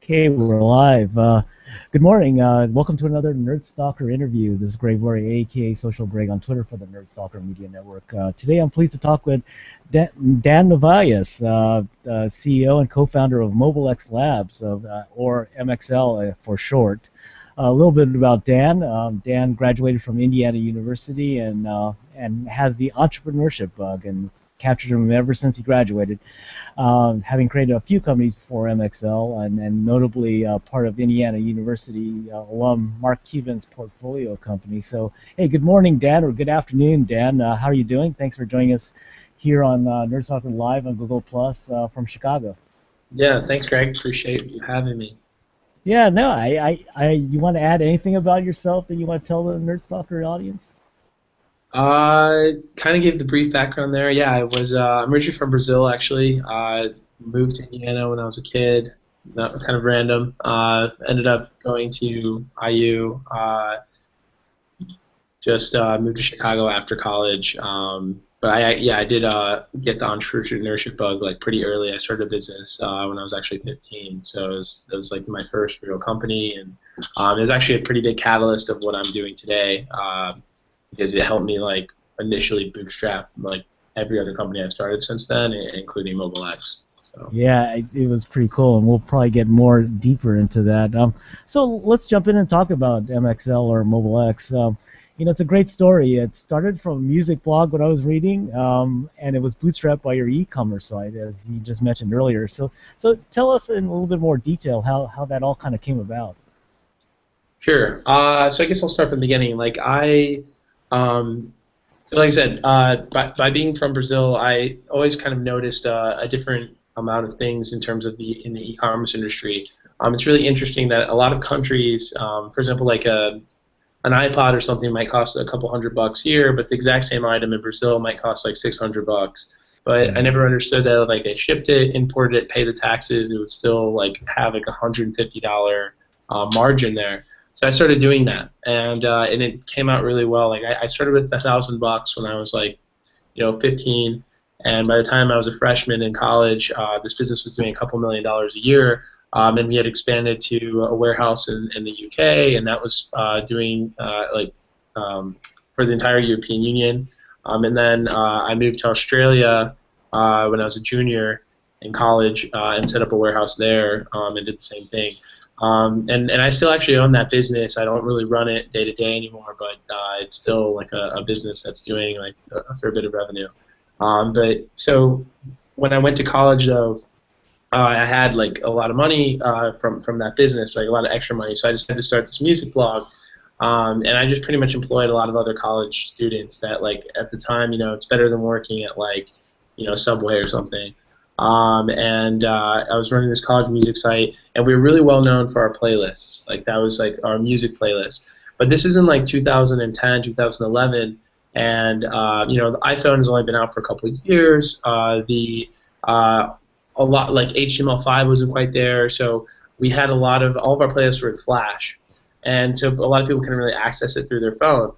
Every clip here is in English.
Okay, we're live. Good morning. Welcome to another Nerd Stalker interview. This is Greg Laurie, aka Social Greg, on Twitter for the Nerd Stalker Media Network. Today, I'm pleased to talk with Dan Novaes, CEO and co-founder of MobileX Labs, or MXL for short. A little bit about Dan. Dan graduated from Indiana University and has the entrepreneurship bug, and it's captured him ever since he graduated. Having created a few companies before MXL, and notably part of Indiana University alum Mark Cuban's portfolio company. So, hey, good morning, Dan, or good afternoon, Dan. How are you doing? Thanks for joining us here on Nerd Stalker Live on Google Plus from Chicago. Yeah, thanks, Greg. Appreciate you having me. Yeah, no, you want to add anything about yourself that you want to tell the Nerd Stalker audience? Kind of gave the brief background there. Yeah, I'm originally from Brazil, actually. Moved to Indiana when I was a kid. That kind of random. Ended up going to IU. Just moved to Chicago after college. But I did get the entrepreneurship bug like pretty early. I started a business when I was actually 15, so it was like my first real company, and it was actually a pretty big catalyst of what I'm doing today, because it helped me like initially bootstrap like every other company I've started since then, including MobileX. So. Yeah, it was pretty cool, and we'll probably get more deeper into that. So let's jump in and talk about MXL or MobileX. It's a great story. It started from a music blog when I was reading, and it was bootstrapped by your e-commerce site, as you just mentioned earlier. So tell us in a little bit more detail how that all kind of came about. Sure. So I guess I'll start from the beginning. Like I said, by being from Brazil, I always kind of noticed a different amount of things in terms of in the e-commerce industry. It's really interesting that a lot of countries, for example, like an iPod or something might cost a couple $100 here, but the exact same item in Brazil might cost like $600. But I never understood that like they shipped it, imported it, paid the taxes, it would still like have like $150 margin there. So I started doing that, and it came out really well. Like I started with $1,000 when I was like, 15, and by the time I was a freshman in college, this business was doing a couple $1,000,000 a year. And we had expanded to a warehouse in the UK, and that was doing for the entire European Union. And then I moved to Australia when I was a junior in college and set up a warehouse there and did the same thing. And I still actually own that business. I don't really run it day to day anymore, but it's still like a business that's doing like a fair bit of revenue. But so when I went to college, though, I had like a lot of money from that business, like a lot of extra money. So I decided to start this music blog, and I just pretty much employed a lot of other college students that like at the time, it's better than working at like, Subway or something. And I was running this college music site, and we were really well known for our playlists. Like that was like our music playlist. But this is in like 2010, 2011, and the iPhone has only been out for a couple of years. A lot like HTML5 wasn't quite there, so we had all of our playlists were in Flash, and so a lot of people couldn't really access it through their phone.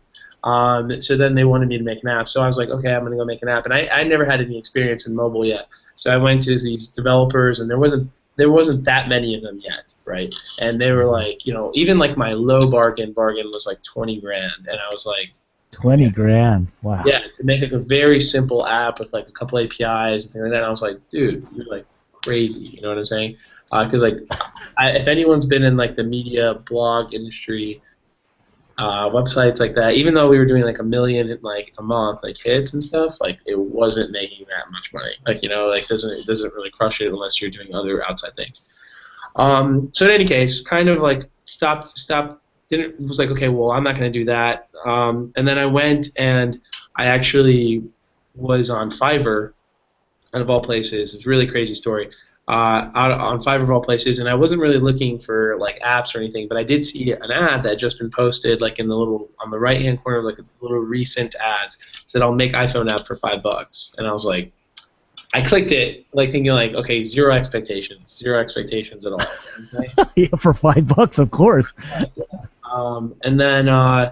So then they wanted me to make an app, so I was like, okay, I'm gonna go make an app, and I never had any experience in mobile yet, so I went to these developers, and there wasn't that many of them yet, right? And they were like, even like my low bargain was like 20 grand, and I was like, 20 grand. Wow. yeah, to make like a very simple app with like a couple APIs and things like that. And I was like, dude, you're like crazy. You know what I'm saying? Because like, if anyone's been in like the media blog industry, websites like that, even though we were doing like 1 million like a month, like hits and stuff, like it wasn't making that much money. Like like it doesn't really crush it unless you're doing other outside things. So in any case, kind of like stopped. Was like, okay, well, I'm not going to do that. And then I went and I actually was on Fiverr, out of all places. It's a really crazy story. Out on Fiverr of all places, and I wasn't really looking for like apps or anything, but I did see an ad that had just been posted, like in the little on the right hand corner, like a little recent ads. It said, "I'll make iPhone app for $5," and I was like, I clicked it, like thinking like, okay, zero expectations at all. Okay? Yeah, for $5, of course. And then I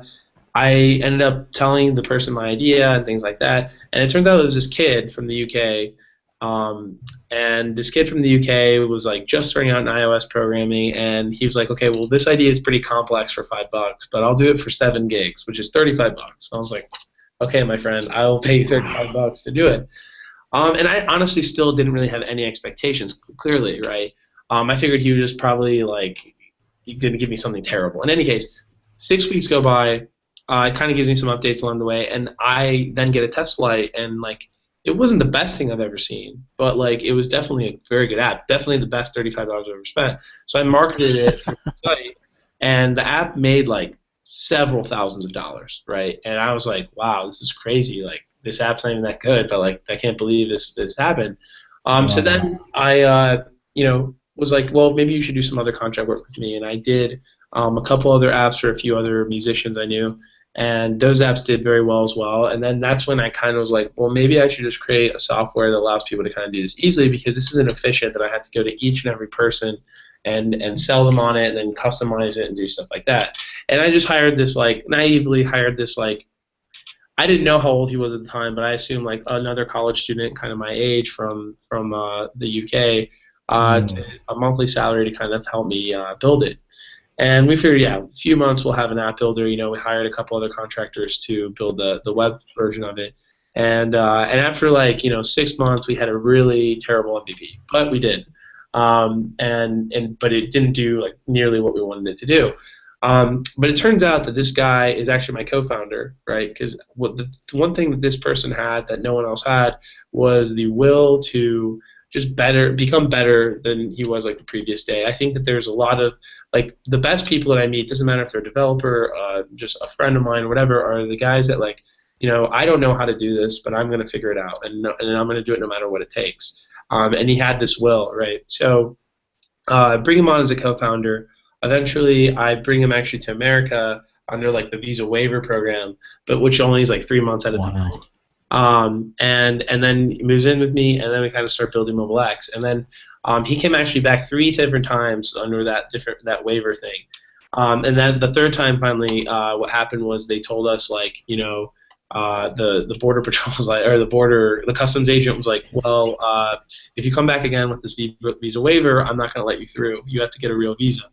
ended up telling the person my idea and things like that. And it turns out it was this kid from the UK And this kid from the UK was like just starting out in iOS programming, and he was like, okay, well, this idea is pretty complex for $5, but I'll do it for 7 gigs, which is $35. I was like, okay, my friend, I will pay you $35 to do it. And I honestly still didn't really have any expectations, clearly, right? I figured he would just probably like, he didn't give me something terrible. In any case, 6 weeks go by. It kind of gives me some updates along the way, and I then get a test flight, and like, it wasn't the best thing I've ever seen, but like, it was definitely a very good app, definitely the best $35 I've ever spent. So I marketed it through the site, and the app made like several thousands of dollars, right? And I was like, wow, this is crazy. Like, this app's not even that good, but like, I can't believe this happened. So Wow. then I, was like, well, maybe you should do some other contract work with me, and I did a couple other apps for a few other musicians I knew, and those apps did very well as well. And then that's when I kind of was like, well, maybe I should just create a software that allows people to kind of do this easily, because this isn't efficient that I have to go to each and every person and sell them on it and then customize it and do stuff like that. And I just hired this, like, naively hired this, like, I didn't know how old he was at the time, but I assumed like another college student, kind of my age, from the UK, Mm. to a monthly salary to kind of help me build it. And we figured, yeah, a few months we'll have an app builder. We hired a couple other contractors to build the web version of it. And after like 6 months, we had a really terrible MVP, but we did. But it didn't do like nearly what we wanted it to do. But it turns out that this guy is actually my co-founder, right? Because what the one thing that this person had that no one else had was the will to just become better than he was like the previous day. I think that there's a lot of, like, the best people that I meet, doesn't matter if they're a developer, just a friend of mine or whatever, are the guys that, like, I don't know how to do this, but I'm going to figure it out, and I'm going to do it no matter what it takes. And he had this will, right? So I bring him on as a co-founder. Eventually, I bring him actually to America under like the visa waiver program, but which only is like 3 months at a time. Wow. And then he moves in with me, and then we kind of start building MobileX. And then he came actually back 3 different times under that waiver thing. And then the third time, finally, what happened was they told us, like, the border patrol was like, or the customs agent was like, well, if you come back again with this visa waiver, I'm not going to let you through. You have to get a real visa.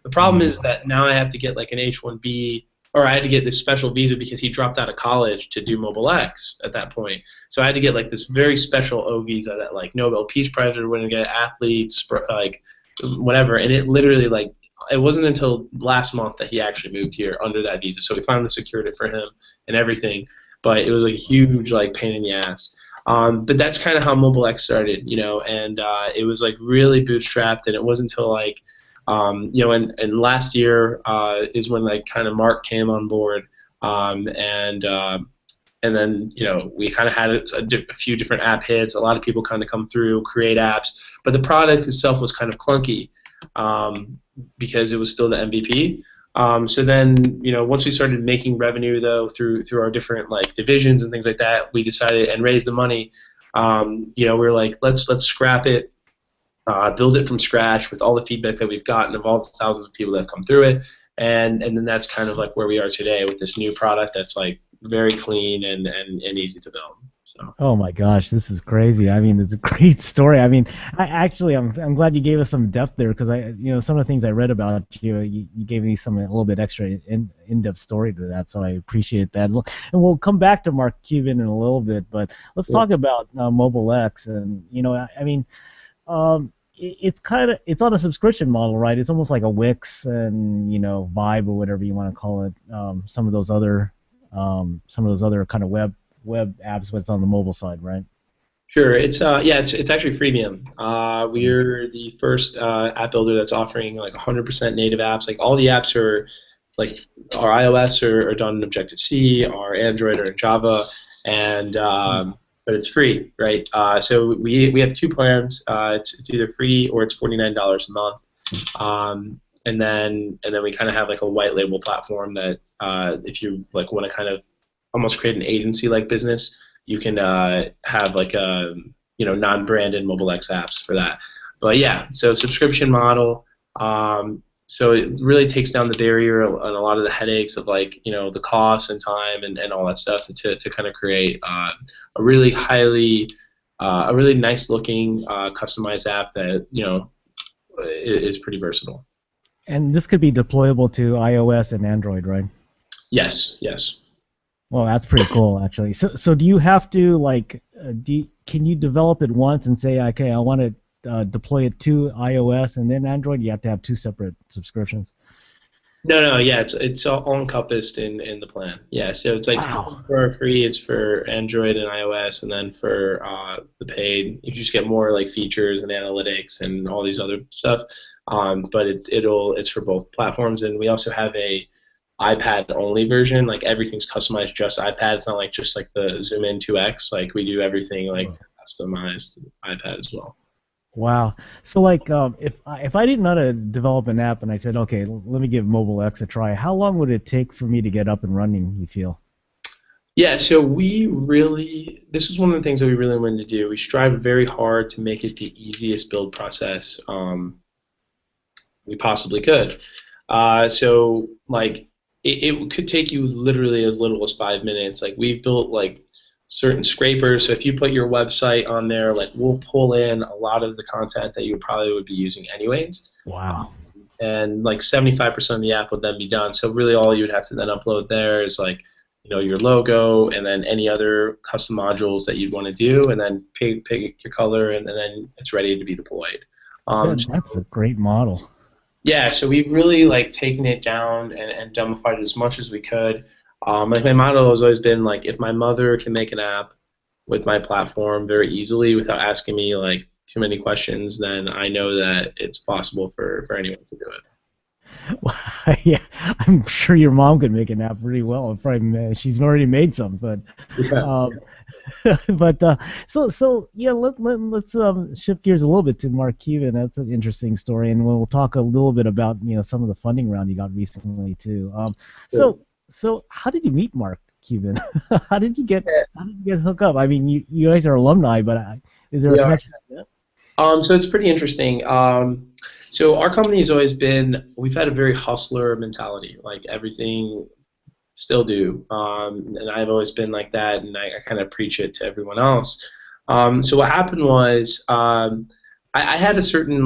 The problem Mm. is that now I have to get like an H-1B, or I had to get this special visa because he dropped out of college to do MobileX at that point. So I had to get like this very special O visa that like Nobel Peace Prize wouldn't get, athletes, like whatever. And it literally, like, it wasn't until last month that he actually moved here under that visa. So we finally secured it for him and everything. But it was a huge like pain in the ass. But that's kind of how MobileX started, and it was like really bootstrapped, and it wasn't until like and last year is when like kind of Mark came on board, and then we kind of had a few different app hits. A lot of people kind of come through, create apps, but the product itself was kind of clunky, because it was still the MVP. So then, once we started making revenue though through our different like divisions and things like that, we decided and raised the money. We were like, let's scrap it, build it from scratch with all the feedback that we've gotten of all the thousands of people that have come through it, and then that's kind of like where we are today with this new product that's like very clean and easy to build. So. Oh my gosh, this is crazy. I mean, it's a great story. I mean, I'm glad you gave us some depth there, because some of the things I read about you gave me some a little bit extra in-depth story to that, so I appreciate that. And we'll come back to Mark Cuban in a little bit, but let's Yeah. talk about MobileX. And I mean, it's on a subscription model, right? It's almost like a Wix and Vibe or whatever you want to call it. Some of those other kind of web apps, but it's on the mobile side, right? Sure. It's actually freemium. We're the first app builder that's offering like 100% native apps. Like, all the apps are like, our iOS are done in Objective C, our Android are in Java, and but it's free, right? So we have two plans. It's either free or it's $49 a month. And then we kind of have like a white label platform that, if you like want to kind of almost create an agency like business, you can have like a non-branded MobileX apps for that. But yeah, so subscription model. So it really takes down the barrier and a lot of the headaches of like the cost and time and all that stuff to kind of create a really highly a really nice looking customized app that is pretty versatile. And this could be deployable to iOS and Android, right? Yes, yes. Well, that's pretty cool, actually. So do you have to can you develop it once and say, okay, I want to deploy it to iOS and then Android? You have to have two separate subscriptions. No, no, yeah, it's all encompassed in the plan. Yeah, so it's like Wow. for free, it's for Android and iOS, and then for the paid, you just get more like features and analytics and all these other stuff. But it's for both platforms, and we also have a iPad only version. Like everything's customized just iPad. It's not like just like the Zoom In 2X. Like we do everything like customized iPad as well. Wow. So if I didn't know how to develop an app and I said, okay, let me give MobileX a try, how long would it take for me to get up and running, you feel? Yeah, so this is one of the things that we really wanted to do. We strive very hard to make it the easiest build process we possibly could. So like it could take you literally as little as 5 minutes. Like we've built like certain scrapers. So if you put your website on there, like we'll pull in a lot of the content that you probably would be using anyways. Wow. And like 75% of the app would then be done. So really all you would have to then upload there is like your logo and then any other custom modules that you'd want to do, and then pick your color, and then it's ready to be deployed. That's a great model. Yeah, so we've really like taken it down and dumbfied it as much as we could. Like my motto has always been like, if my mother can make an app with my platform very easily without asking me like too many questions, then I know that it's possible for anyone to do it. Well, yeah, I'm sure your mom could make an app pretty well. Probably she's already made some, but Yeah. um, so yeah, let's shift gears a little bit to Mark Cuban. That's an interesting story, and we'll talk a little bit about some of the funding round you got recently too. So how did you meet Mark Cuban? How did you get hooked up? I mean, you guys are alumni, but is there a We are. connection? Yeah. So it's pretty interesting. So our company has always we've had a very hustler mentality, like everything still do. And I've always been like that, and I kind of preach it to everyone else. So what happened was I had a certain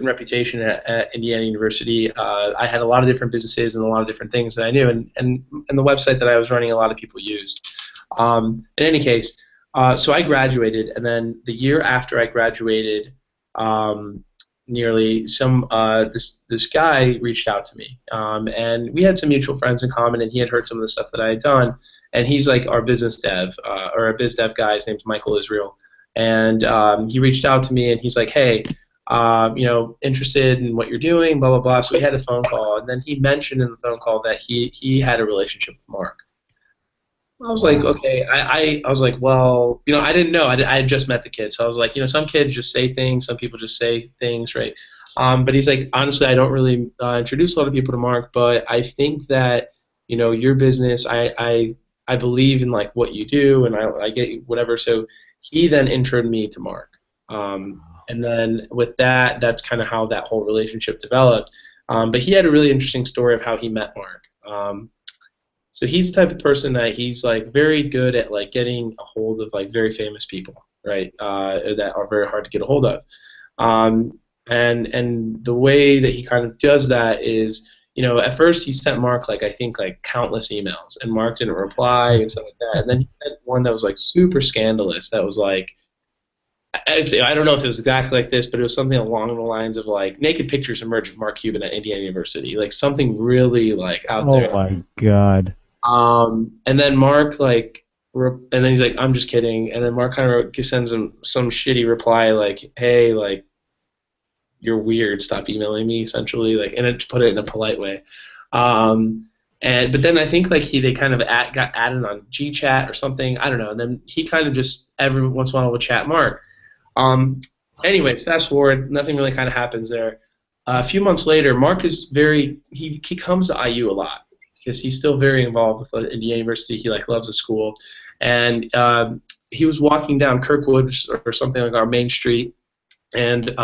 reputation at Indiana University. I had a lot of different businesses and a lot of different things that I knew, and the website that I was running, a lot of people used. In any case, so I graduated, and then the year after I graduated, nearly this guy reached out to me, and we had some mutual friends in common, and he had heard some of the stuff that I had done, and he's like our business dev or a biz dev guy. His name's Michael Israel, and he reached out to me, and he's like, hey. Interested in what you're doing, blah blah blah. So we had a phone call, and then he mentioned in the phone call that he had a relationship with Mark. I was like, Wow. okay. I was like, well, I didn't know. I had just met the kid, so I was like, some kids just say things, some people just say things, right? But he's like, honestly, I don't really introduce a lot of people to Mark, but I think that your business, I believe in like what you do, and I get whatever. So he then introed me to Mark, and then with that, that's kind of how that whole relationship developed. But he had a really interesting story of how he met Mark. So he's the type of person that he's like very good at like getting a hold of like very famous people, right? That are very hard to get a hold of. And the way that he kind of does that is, at first he sent Mark like I think like countless emails, and Mark didn't reply and stuff like that. And then he sent one that was like super scandalous. That was like I don't know if it was exactly like this, but it was something along the lines of like naked pictures emerged of Mark Cuban at Indiana University, like something really like out Oh there. my God. And then Mark and then he's like, "I'm just kidding." And then Mark kind of sends him some shitty reply like, "Hey, like you're weird. Stop emailing me." Essentially, like, and it put it in a polite way. But then I think like they kind of got added on GChat or something. I don't know. And then he kind of just every once in a while will chat Mark. Um, Anyways, fast forward, nothing really kind of happens there. A few months later, Mark is he comes to IU a lot because he's still very involved with Indiana University. He like loves the school, and he was walking down Kirkwood or something like our main street, and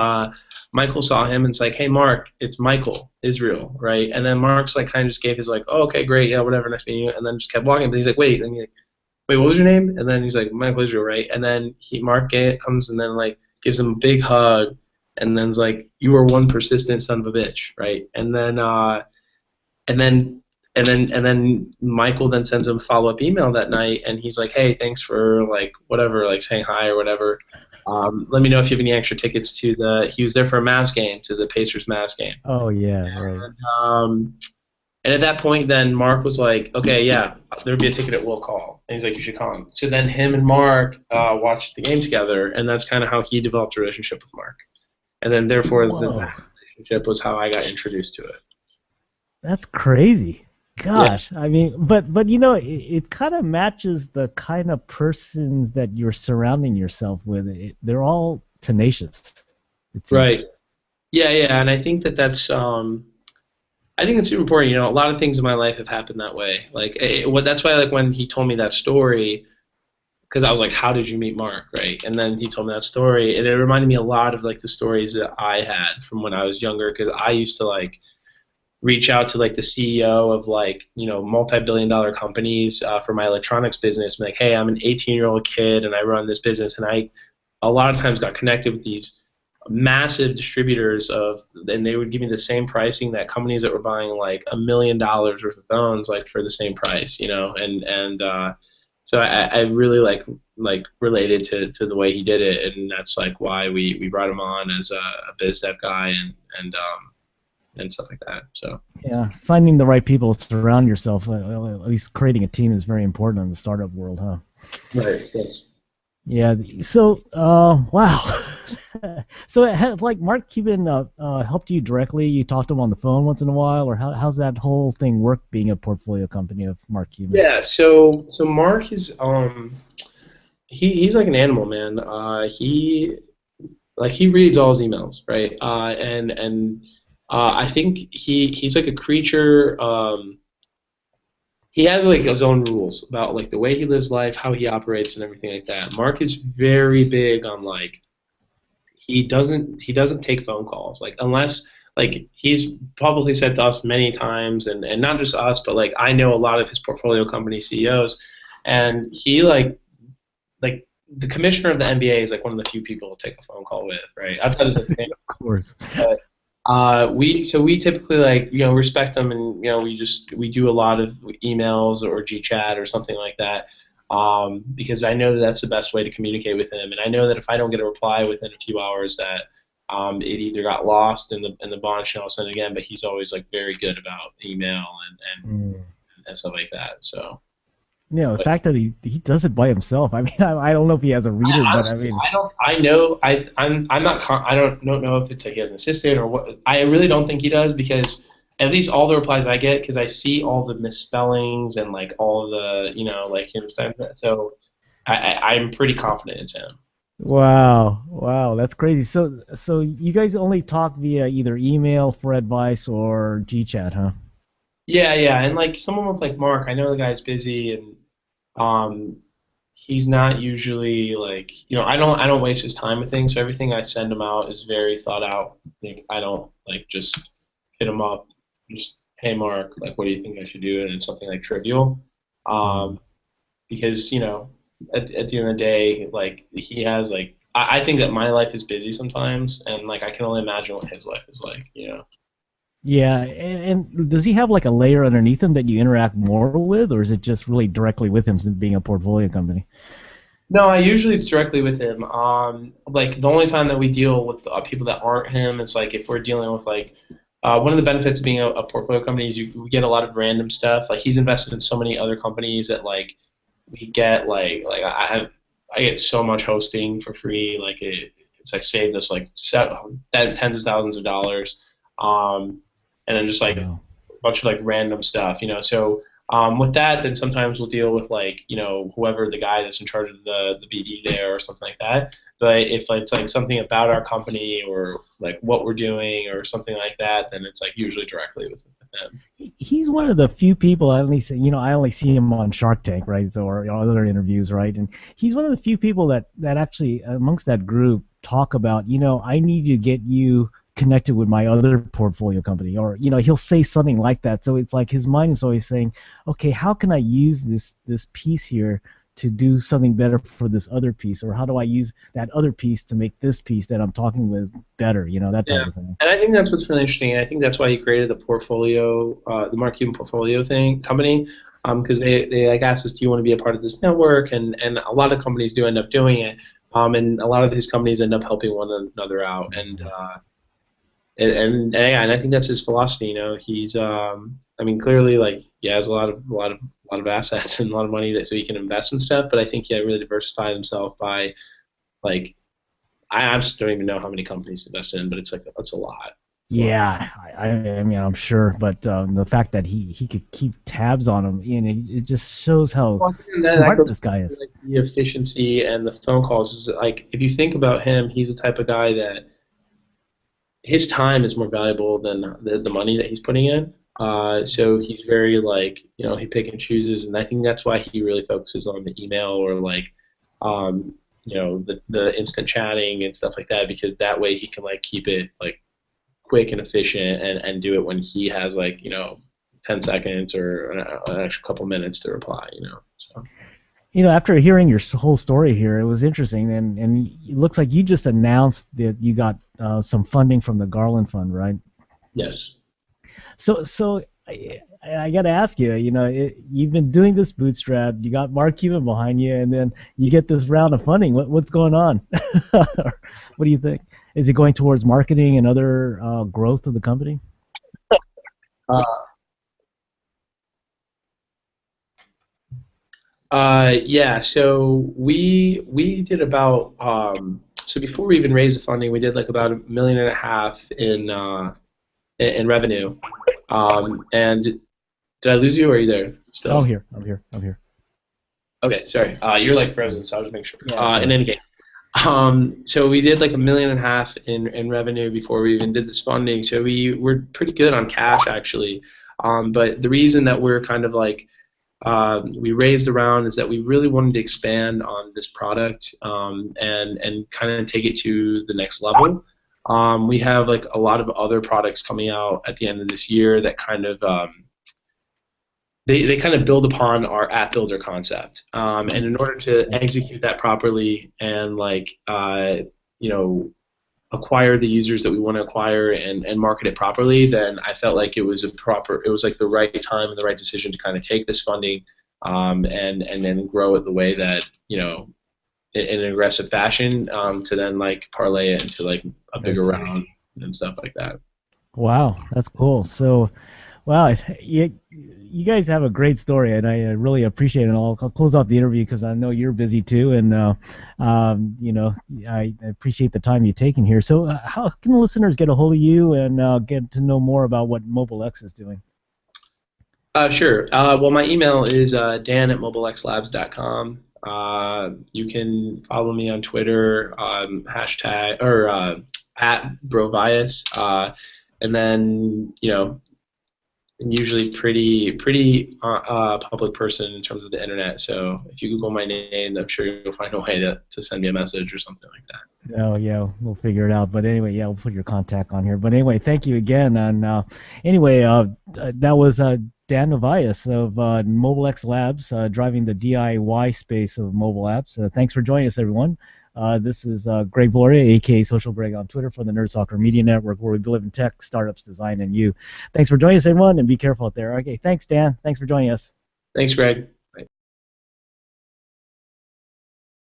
Michael saw him and it's like, "Hey, Mark, it's Michael Israel, right?" And then Mark's like kind of just gave his like, "Oh, okay, great, yeah, whatever, nice meeting you," and then just kept walking. But he's like, "Wait," and wait, what was your name? And then he's like, Michael Israel, right? And then comes and then like gives him a big hug, and then's like, you are one persistent son of a bitch, right? And then and then Michael then sends him a follow up email that night, and he's like, hey, thanks for like whatever, like saying hi or whatever. Let me know if you have any extra tickets to the. He was there for a Mavs game, to the Pacers Mavs game. Oh yeah, right. And, and at that point, then Mark was like, okay, yeah, there'll be a ticket at Will Call. And he's like, you should come. So then him and Mark watched the game together, and that's kind of how he developed a relationship with Mark. And then therefore, Whoa, that relationship was how I got introduced to it. that's crazy. Yeah, Gosh, I mean, but it kind of matches the kind of persons that you're surrounding yourself with. They're all tenacious, it seems. right. Yeah, yeah, and I think it's super important. A lot of things in my life have happened that way. Like, that's why, like, when he told me that story, because I was like, "How did you meet Mark?" Right? And then he told me that story, and it reminded me a lot of like the stories that I had from when I was younger. Because I used to like reach out to like the CEO of like multi-billion-dollar companies for my electronics business. And like, hey, I'm an 18-year-old kid, and I run this business, and I a lot of times got connected with these massive distributors and they would give me the same pricing that companies that were buying like $1 million worth of phones like for the same price, and so I really like related to the way he did it, and that's like why we brought him on as a biz dev guy and stuff like that. So Yeah, finding the right people to surround yourself, at least creating a team, is very important in the startup world, huh? right, yes. Yeah. So, wow. So, like Mark Cuban helped you directly. You talked to him on the phone once in a while, or how's that whole thing work being a portfolio company of Mark Cuban? Yeah, so Mark is he's like an animal, man. He reads all his emails, right? And I think he's like a creature. He has like his own rules about like the way he lives life, how he operates, and everything like that. Mark is very big on like he doesn't take phone calls like unless like he's publicly said to us many times, and not just us, but like I know a lot of his portfolio company CEOs, and he like the commissioner of the NBA is like one of the few people to take a phone call with, right? Outside of his Of course. but we typically like respect them, and we do a lot of emails or GChat or something like that, because I know that that's the best way to communicate with him, and I know that if I don't get a reply within a few hours, that it either got lost in the bunch and I'll send it again. But he's always like very good about email Mm. and stuff like that. So. The But fact that he does it by himself. I mean, I don't know if he has a reader, but I honestly, mean, I don't. I know. I'm not. I don't know if it's like he has an assistant or what. I really don't think he does, because at least all the replies I get, because I see all the misspellings and like all the like him stuff. So I'm pretty confident it's him. wow, wow, that's crazy. So you guys only talk via either email for advice or GChat, huh? Yeah, yeah, and like someone with like Mark, I know the guy's busy, and um he's not usually like I don't waste his time with things. So everything I send him out is very thought out. Like I don't like just hit him up, just hey Mark, like what do you think I should do? And it's something like trivial, Mm. um, because at the end of the day, like he has like I think that my life is busy sometimes, and like I can only imagine what his life is like. Yeah, and does he have like a layer underneath him that you interact more with, or is it just really directly with him since being a portfolio company? No, I usually it's directly with him. Like the only time that we deal with people that aren't him, it's like if we're dealing with like one of the benefits of being a portfolio company is we get a lot of random stuff. Like he's invested in so many other companies that like we get I get so much hosting for free. Like it's like saved us like tens of thousands of dollars. And then just like a Wow. bunch of like random stuff. So with that, then sometimes we'll deal with like whoever the guy that's in charge of the BD there or something like that. But if it's like something about our company or like what we're doing or something like that, then it's like usually directly with them. He's one of the few people I only see, I only see him on Shark Tank, right? So, or other interviews, right? And he's one of the few people that actually amongst that group talk about, I need to get you connected with my other portfolio company, or he'll say something like that. So it's like his mind is always saying, okay, how can I use this piece here to do something better for this other piece, or how do I use that other piece to make this piece that I'm talking with better, that Yeah, type of thing. and I think that's what's really interesting. I think that's why he created the portfolio, the Mark Cuban portfolio thing company, because they like asked us, do you want to be a part of this network? And a lot of companies do end up doing it, and a lot of these companies end up helping one another out, and yeah, and I think that's his philosophy. He's I mean, clearly, like, he has a lot of assets and a lot of money that so he can invest in stuff, but I think he really diversified himself by, like, I just don't even know how many companies to invest in, but it's a lot. It's a lot. Yeah, I mean, I'm sure, but the fact that he could keep tabs on him, it just shows how Well, and then that smart goes this guy to, is. like, the efficiency and the phone calls. Is like, if you think about him, he's the type of guy that his time is more valuable than the money that he's putting in. So he's very, like, he pick and chooses, and I think that's why he really focuses on the email, or like, um, the instant chatting and stuff like that, because that way he can, like, keep it, like, quick and efficient, and do it when he has, like, 10 seconds or an extra couple minutes to reply. So. After hearing your whole story here, it was interesting, and it looks like you just announced that you got some funding from the Garland Fund, right? Yes. So I got to ask you, you've been doing this bootstrap, you got Mark Cuban behind you, and then you get this round of funding. What's going on? What do you think? Is it going towards marketing and other growth of the company? Uh, yeah. So we did about, so before we even raised the funding, we did like about 1.5 million in revenue. And did I lose you, or are you there Oh, I'm still? here. I'm here. I'm here. Okay, sorry. You're, like, frozen, so I was just making sure. Yeah, In sorry. any case, so we did like 1.5 million in revenue before we even did this funding. So we were pretty good on cash, actually. But the reason that we're kind of like, we raised around, is that we really wanted to expand on this product, and kind of take it to the next level. We have, like, a lot of other products coming out at the end of this year that kind of, they kind of build upon our app builder concept. And in order to execute that properly, and, like, you know acquire the users that we want to acquire, and market it properly, then I felt like it was like the right time and the right decision to kind of take this funding, and then grow it the way that, in an aggressive fashion, to then, like, parlay it into, like, a I bigger see. round and stuff like that. Wow, that's cool. So, wow, you guys have a great story, and I really appreciate it. And I'll close off the interview because I know you're busy too, and I appreciate the time you're taking here. So, how can the listeners get a hold of you and get to know more about what MobileX is doing? Sure. Well, my email is dan@mobilexlabs.com. You can follow me on Twitter, hashtag, or at Brovias, and then, I'm usually pretty public person in terms of the internet. So if you Google my name, I'm sure you'll find a way to send me a message or something like that. Oh yeah, we'll figure it out. But anyway, yeah, we'll put your contact on here. But anyway, thank you again. And anyway, that was Dan Novias of MobileX Labs, driving the DIY space of mobile apps. Thanks for joining us, everyone. This is Greg Gloria, aka Social Greg, on Twitter for the Nerd Soccer Media Network, where we believe in tech, startups, design, and you. Thanks for joining us, everyone, and be careful out there. Okay, thanks, Dan. Thanks for joining us. Thanks, Greg.